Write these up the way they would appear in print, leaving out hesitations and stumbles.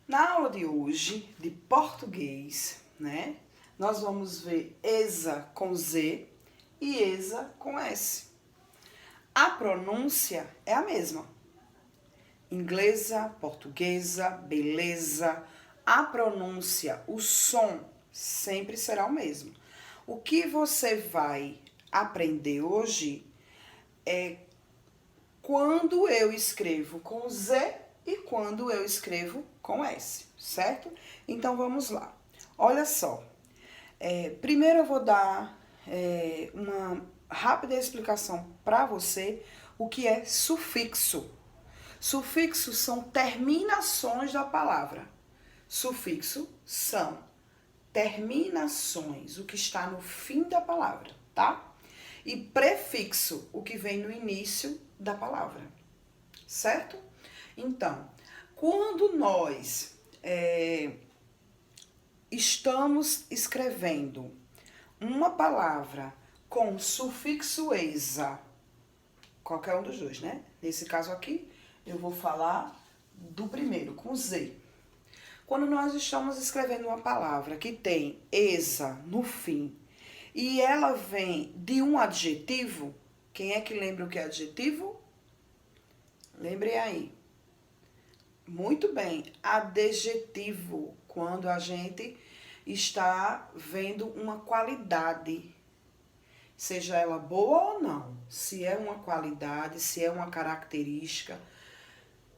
Na aula de hoje, de português, né? Nós vamos ver ESA com Z e ESA com S. A pronúncia é a mesma. Inglesa, portuguesa, beleza. A pronúncia, o som sempre será o mesmo. O que você vai aprender hoje é quando eu escrevo com Z e quando eu escrevo com S, certo? Então, vamos lá. Olha só. Primeiro eu vou dar uma rápida explicação para você o que é sufixo. Sufixos são terminações da palavra. Sufixo são terminações, o que está no fim da palavra, tá? E prefixo, o que vem no início da palavra, certo? Então, quando nós estamos escrevendo uma palavra com sufixo ESA, qualquer um dos dois, né? Nesse caso aqui, eu vou falar do primeiro, com Z. Quando nós estamos escrevendo uma palavra que tem ESA no fim e ela vem de um adjetivo, quem é que lembra o que é adjetivo? Lembre aí. Muito bem, adjetivo, quando a gente está vendo uma qualidade, seja ela boa ou não, se é uma qualidade, se é uma característica,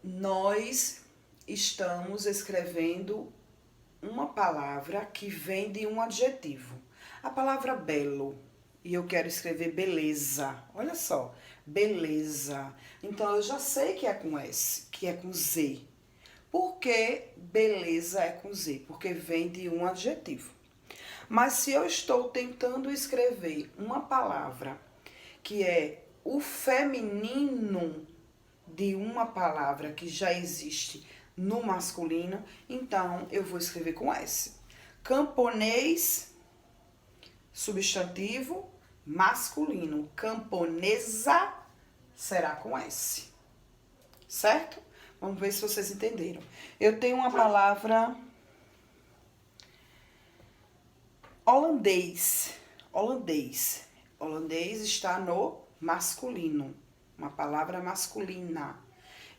nós estamos escrevendo uma palavra que vem de um adjetivo. A palavra belo, e eu quero escrever beleza, olha só, beleza. Então, eu já sei que é com S, que é com Z. Por que beleza é com Z? Porque vem de um adjetivo. Mas se eu estou tentando escrever uma palavra que é o feminino de uma palavra que já existe no masculino, então eu vou escrever com S. Camponês, substantivo masculino. Camponesa será com S. Certo? Vamos ver se vocês entenderam. Eu tenho uma palavra holandês. Holandês. Holandês está no masculino. Uma palavra masculina.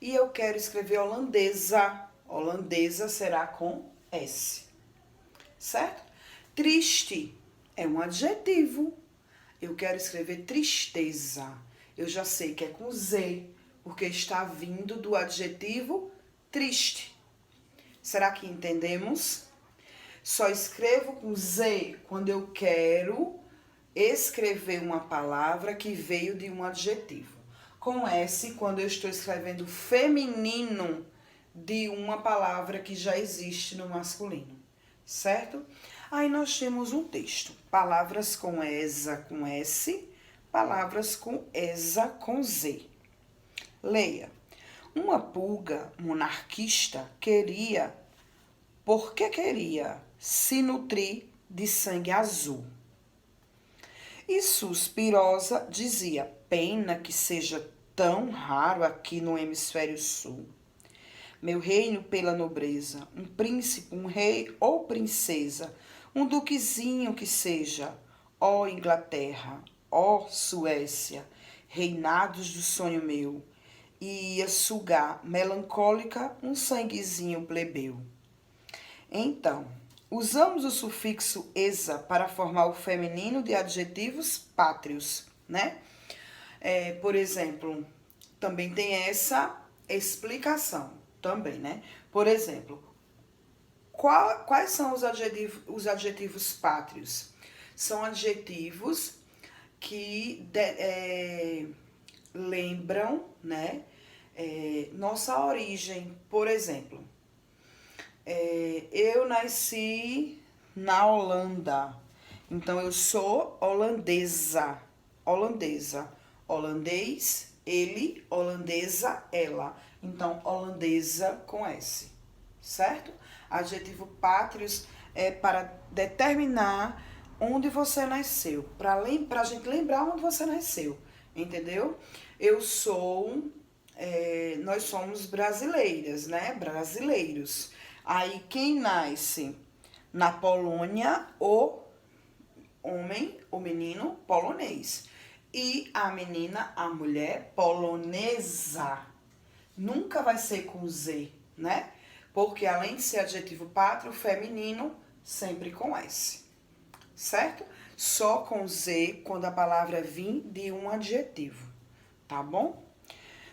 E eu quero escrever holandesa. Holandesa será com S. Certo? Triste é um adjetivo. Eu quero escrever tristeza. Eu já sei que é com Z, porque está vindo do adjetivo triste. Será que entendemos? Só escrevo com Z quando eu quero escrever uma palavra que veio de um adjetivo. Com S, quando eu estou escrevendo feminino de uma palavra que já existe no masculino. Certo? Aí nós temos um texto. Palavras com ESA com S, palavras com ESA com Z. Leia. Uma pulga monarquista queria, porque queria, se nutrir de sangue azul. E Suspirosa dizia, pena que seja tão raro aqui no hemisfério sul. Meu reino pela nobreza, um príncipe, um rei ou princesa, um duquezinho que seja, ó Inglaterra, ó Suécia, reinados do sonho meu, e ia sugar, melancólica, um sanguezinho plebeu. Então, usamos o sufixo esa para formar o feminino de adjetivos pátrios, né? Por exemplo, também tem essa explicação, também, né? Por exemplo, quais são os adjetivos pátrios? São adjetivos que lembram, né, nossa origem. Por exemplo, eu nasci na Holanda, então eu sou holandesa. Holandesa. Holandês, ele, holandesa, ela. Então, holandesa com S, certo? Adjetivo pátrios é para determinar onde você nasceu, para a gente lembrar onde você nasceu, entendeu? Nós somos brasileiras, né? Brasileiros. Aí, quem nasce na Polônia, o homem, o menino polonês. E a menina, a mulher polonesa. Nunca vai ser com Z, né? Porque além de ser adjetivo pátrio, feminino, sempre com S. Certo? Só com Z quando a palavra vir de um adjetivo. Tá bom?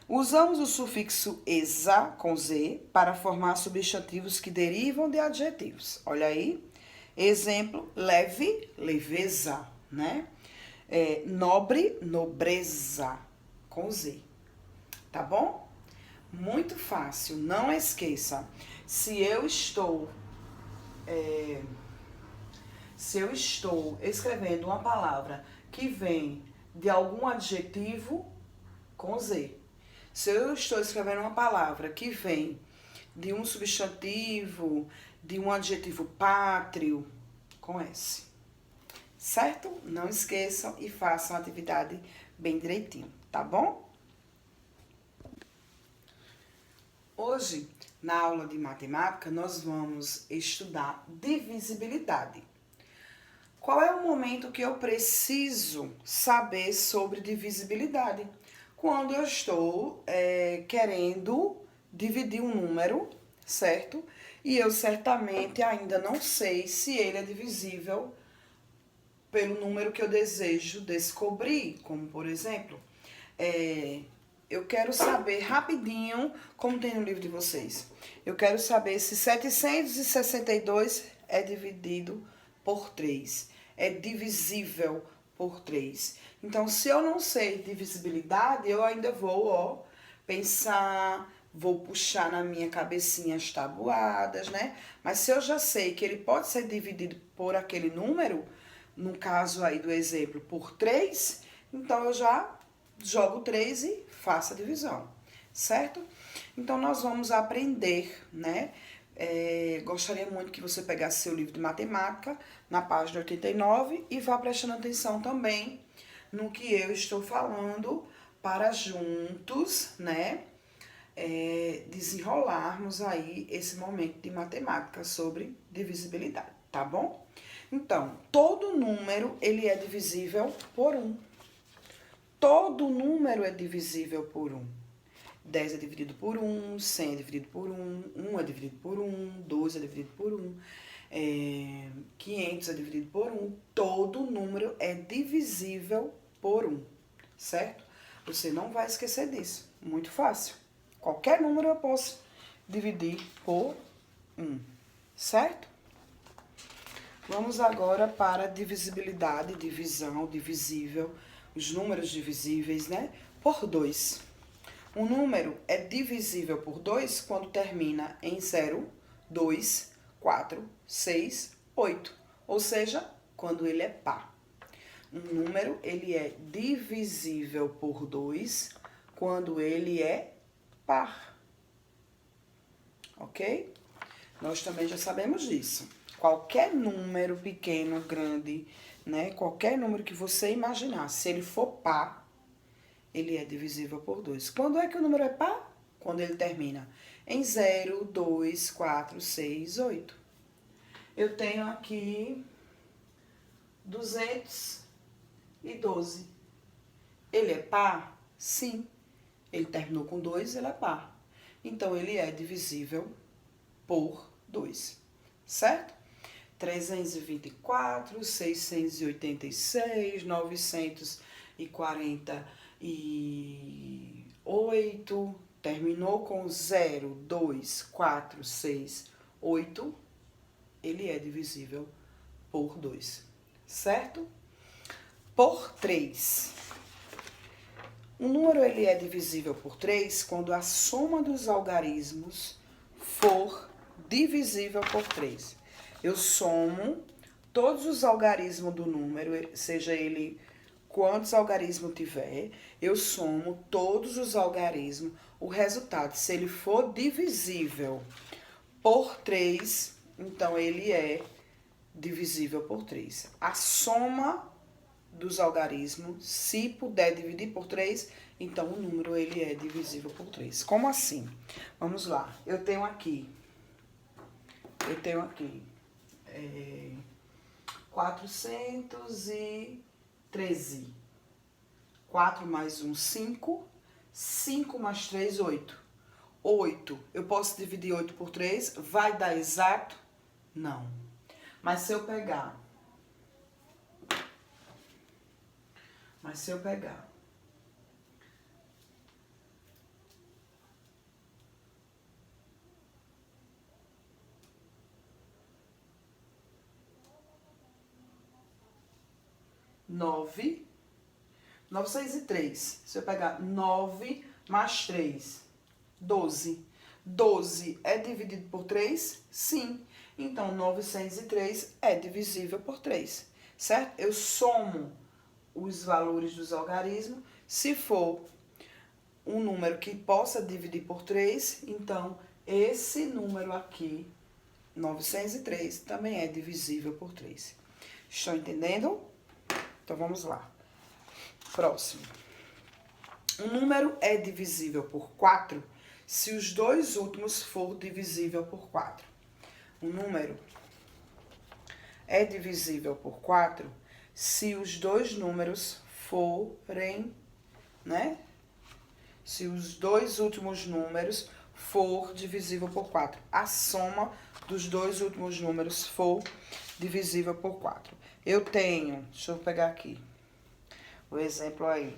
Usamos o sufixo esa, com Z, para formar substantivos que derivam de adjetivos. Olha aí. Exemplo, leve, leveza, né? Nobre, nobreza, com Z. Tá bom? Muito fácil, não esqueça. Se eu estou escrevendo uma palavra que vem de algum adjetivo, com Z. Se eu estou escrevendo uma palavra que vem de um substantivo, de um adjetivo pátrio, com S. Certo? Não esqueçam e façam a atividade bem direitinho, tá bom? Hoje, na aula de matemática, nós vamos estudar divisibilidade. Qual é o momento que eu preciso saber sobre divisibilidade? Quando eu estou querendo dividir um número, certo? E eu certamente ainda não sei se ele é divisível pelo número que eu desejo descobrir. Como, por exemplo, eu quero saber rapidinho, como tem no livro de vocês, eu quero saber se 762 é dividido por 3, é divisível por 3. Então, se eu não sei divisibilidade, eu ainda vou pensar, vou puxar na minha cabecinha as tabuadas, né? Mas se eu já sei que ele pode ser dividido por aquele número, no caso aí do exemplo, por 3, então eu já jogo 3 e faço a divisão, certo? Então, nós vamos aprender, né? Gostaria muito que você pegasse seu livro de matemática, na página 89, e vá prestando atenção também no que eu estou falando, para juntos, né? Desenrolarmos aí esse momento de matemática sobre divisibilidade, tá bom? Então, todo número, ele é divisível por 1. Todo número é divisível por 1. 10 é dividido por 1, 100 é dividido por 1, 1 é dividido por 1, 12 é dividido por 1, 500 é dividido por 1. Todo número é divisível por 1, certo? Você não vai esquecer disso. Muito fácil. Qualquer número eu posso dividir por 1, certo? Vamos agora para divisibilidade, divisão, divisível, os números divisíveis, né? Por 2. Um número é divisível por 2 quando termina em 0, 2, 4, 6, 8. Ou seja, quando ele é par. Um número, ele é divisível por 2 quando ele é par. Ok? Nós também já sabemos disso. Qualquer número pequeno, grande, né? Qualquer número que você imaginar, se ele for par, ele é divisível por 2. Quando é que o número é par? Quando ele termina em 0, 2, 4, 6, 8. Eu tenho aqui 212. Ele é par? Sim. Ele terminou com 2, ele é par. Então, ele é divisível por 2, certo? 324, 686, 948, terminou com 0, 2, 4, 6, 8, ele é divisível por 2, certo? Por 3. Um número, ele é divisível por 3 quando a soma dos algarismos for divisível por 3. Eu somo todos os algarismos do número, seja ele quantos algarismos tiver, eu somo todos os algarismos, o resultado, se ele for divisível por 3, então ele é divisível por 3. A soma dos algarismos, se puder dividir por 3, então o número ele é divisível por 3. Como assim? Vamos lá. Eu tenho aqui Eu tenho aqui 413. 4 mais 1, 5. 5 mais 3, 8. 8. Eu posso dividir 8 por 3? Vai dar exato? Não. Mas se eu pegar... 9, 9, 6 e 3. Se eu pegar 9 mais 3, 12. 12 é dividido por 3? Sim. Então, 9, 6 e 3 é divisível por 3, certo? Eu somo os valores dos algarismos. Se for um número que possa dividir por 3, então esse número aqui, 903, também é divisível por 3. Estão entendendo? Então, vamos lá. Próximo. Um número é divisível por 4 se os dois últimos for divisível por 4. Um número é divisível por 4 se os dois números forem, né? Se os dois últimos números for divisível por 4. A soma dos dois últimos números for divisível por 4. Eu tenho, deixa eu pegar aqui o exemplo aí.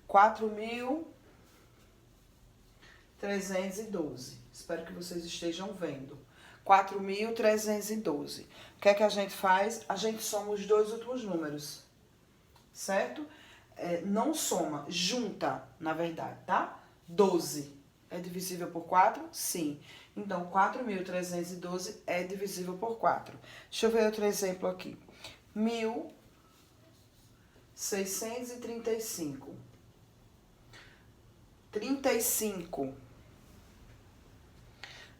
4.312. Espero que vocês estejam vendo. 4.312. O que é que a gente faz? A gente soma os dois últimos números, certo? Não soma, junta, na verdade, tá? 12 é divisível por 4? Sim. Então, 4.312 é divisível por 4. Deixa eu ver outro exemplo aqui. 1.635. 35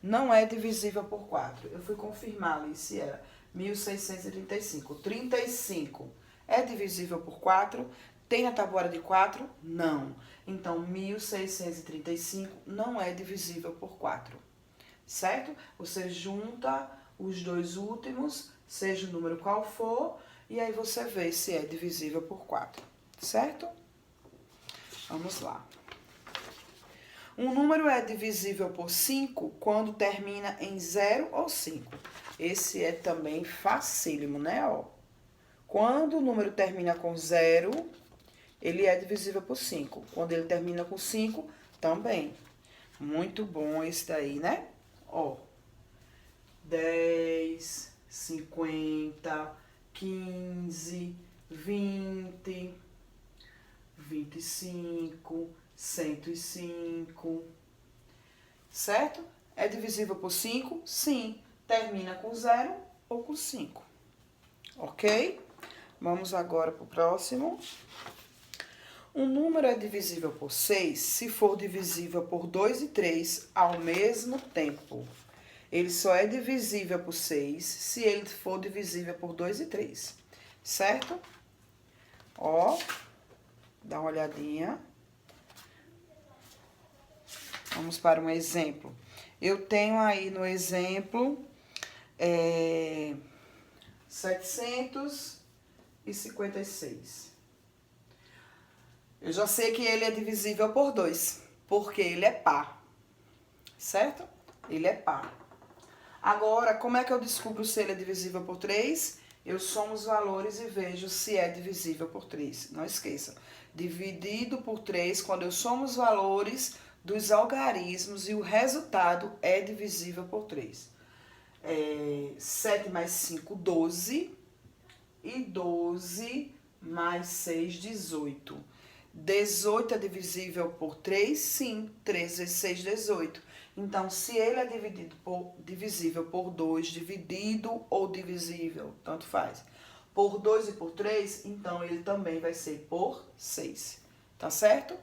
não é divisível por 4. Eu fui confirmar ali se era 1.635. 35 é divisível por 4? Tem na tabuada de 4? Não. Então, 1.635 não é divisível por 4. Certo? Você junta os dois últimos, seja o número qual for, e aí você vê se é divisível por 4. Certo? Vamos lá. Um número é divisível por 5 quando termina em 0 ou 5. Esse é também facílimo, né? Ó. Quando o número termina com 0, ele é divisível por 5. Quando ele termina com 5, também. Muito bom esse daí, né? Ó. 10, 50, 15, 20, 25... 105, certo? É divisível por 5? Sim. Termina com 0 ou com 5. Ok? Vamos agora para o próximo. Um número é divisível por 6 se for divisível por 2 e 3 ao mesmo tempo. Ele só é divisível por 6 se ele for divisível por 2 e 3. Certo? Ó, dá uma olhadinha. Vamos para um exemplo. Eu tenho aí no exemplo 756. Eu já sei que ele é divisível por 2, porque ele é par, certo? Ele é par. Agora, como é que eu descubro se ele é divisível por 3? Eu somo os valores e vejo se é divisível por 3. Não esqueça, dividido por 3, quando eu somo os valores dos algarismos e o resultado é divisível por 3. 7 mais 5, 12. E 12 mais 6, 18. 18 é divisível por 3? Sim. 3 vezes 6, 18. Então, se ele é divisível por 2, dividido ou divisível, tanto faz, por 2 e por 3, então ele também vai ser por 6. Tá certo?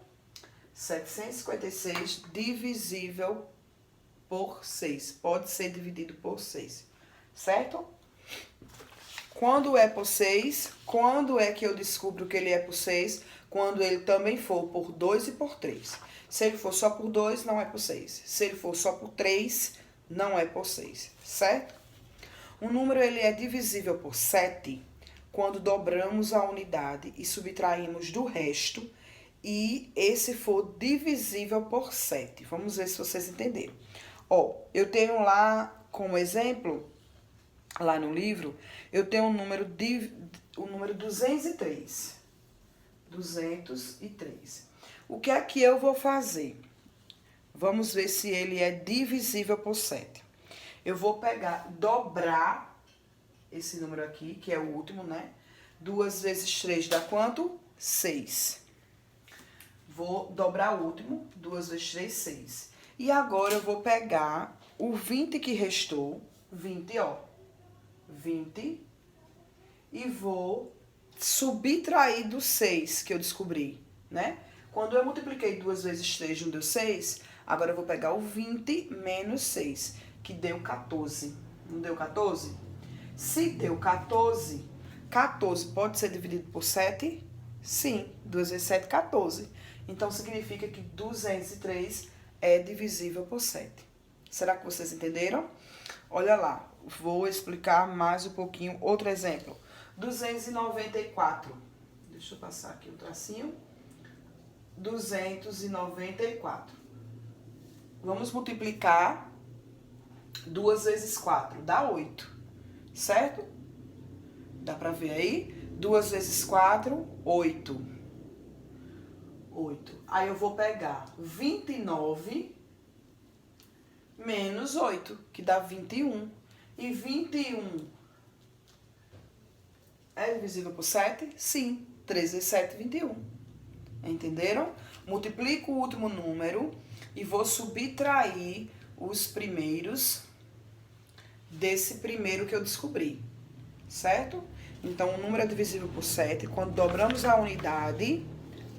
756 divisível por 6. Pode ser dividido por 6. Certo? Quando é por 6, quando é que eu descubro que ele é por 6? Quando ele também for por 2 e por 3. Se ele for só por 2, não é por 6. Se ele for só por 3, não é por 6, certo? Um número ele é divisível por 7 quando dobramos a unidade e subtraímos do resto e esse for divisível por 7. Vamos ver se vocês entenderam. Ó, eu tenho lá como exemplo, lá no livro, eu tenho o número 203. 203. O que é que eu vou fazer? Vamos ver se ele é divisível por 7. Eu vou pegar, dobrar esse número aqui, que é o último, né? 2 vezes 3 dá quanto? 6. Vou dobrar o último, 2 vezes 3, 6. E agora eu vou pegar o 20 que restou, 20, ó. 20. E vou subtrair do 6 que eu descobri, né? Quando eu multipliquei 2 vezes 3, não deu 6, agora eu vou pegar o 20 menos 6, que deu 14. Não deu 14? Se deu 14, 14 pode ser dividido por 7? Sim, 2 vezes 7, 14. Então, significa que 203 é divisível por 7. Será que vocês entenderam? Olha lá, vou explicar mais um pouquinho. Outro exemplo, 294. Deixa eu passar aqui o tracinho. 294. Vamos multiplicar 2 vezes 4, dá 8, certo? Dá pra ver aí? 2 vezes 4, 8. 8. Aí eu vou pegar 29 menos 8, que dá 21. E 21 é divisível por 7? Sim. 3 vezes 7, 21. Entenderam? Multiplico o último número e vou subtrair os primeiros desse primeiro que eu descobri, certo? Então, o número é divisível por 7 quando dobramos a unidade,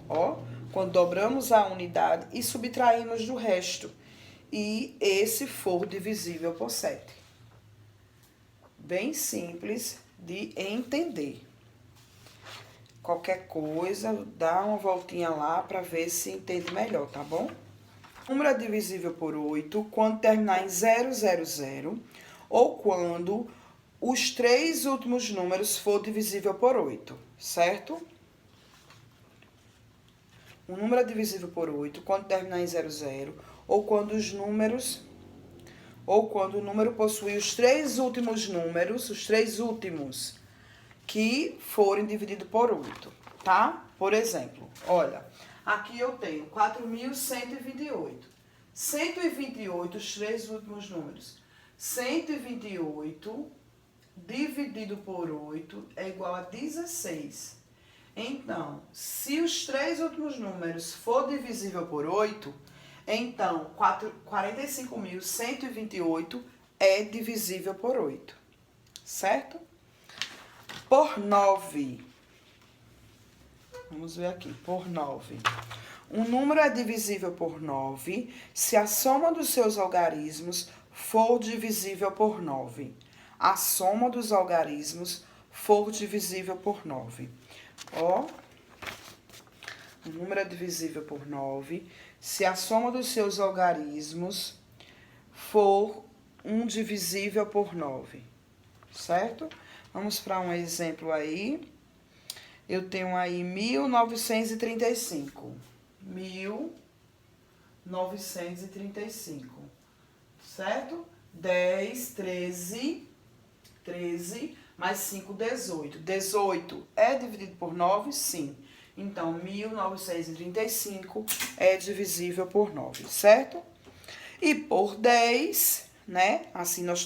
ó, quando dobramos a unidade e subtraímos do resto. E esse for divisível por 7. Bem simples de entender. Qualquer coisa, dá uma voltinha lá para ver se entende melhor, tá bom? O número é divisível por 8 quando terminar em 000 ou quando os 3 últimos números for divisível por 8, certo? O número é divisível por 8 quando terminar em 00 ou quando o número possui os 3 últimos números, os 3 últimos que forem divididos por 8, tá? Por exemplo, olha, aqui eu tenho 4.128. 128, os 3 últimos números. 128 dividido por 8 é igual a 16. Então, se os 3 últimos números for divisível por 8, então 45.128 é divisível por 8, certo? Por 9. Vamos ver aqui, por 9. Um número é divisível por 9 se a soma dos seus algarismos for divisível por 9. A soma dos algarismos for divisível por 9. Ó, o número é divisível por 9 se a soma dos seus algarismos for um divisível por 9, certo? Vamos para um exemplo aí. Eu tenho aí 1935. 1935, certo? 10, 13, mais 5, 18. 18 é dividido por 9? Sim. Então, 1935 é divisível por 9, certo? E por 10, né? Assim nós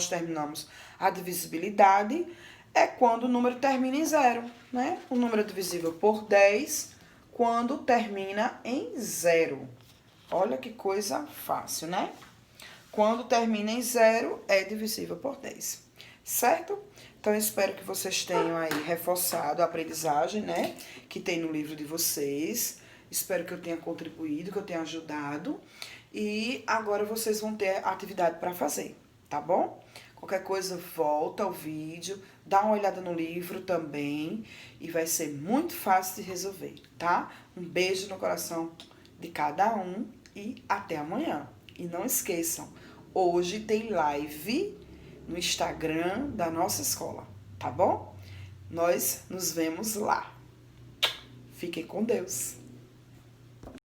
terminamos a divisibilidade, é quando o número termina em 0, né? O número é divisível por 10 quando termina em 0. Olha que coisa fácil, né? Quando termina em 0, é divisível por 10, certo? Então, eu espero que vocês tenham aí reforçado a aprendizagem, né? Que tem no livro de vocês. Espero que eu tenha contribuído, que eu tenha ajudado. E agora vocês vão ter atividade para fazer, tá bom? Qualquer coisa, volta ao vídeo, dá uma olhada no livro também. E vai ser muito fácil de resolver, tá? Um beijo no coração de cada um e até amanhã. E não esqueçam, hoje tem live no Instagram da nossa escola, tá bom? Nós nos vemos lá. Fiquem com Deus.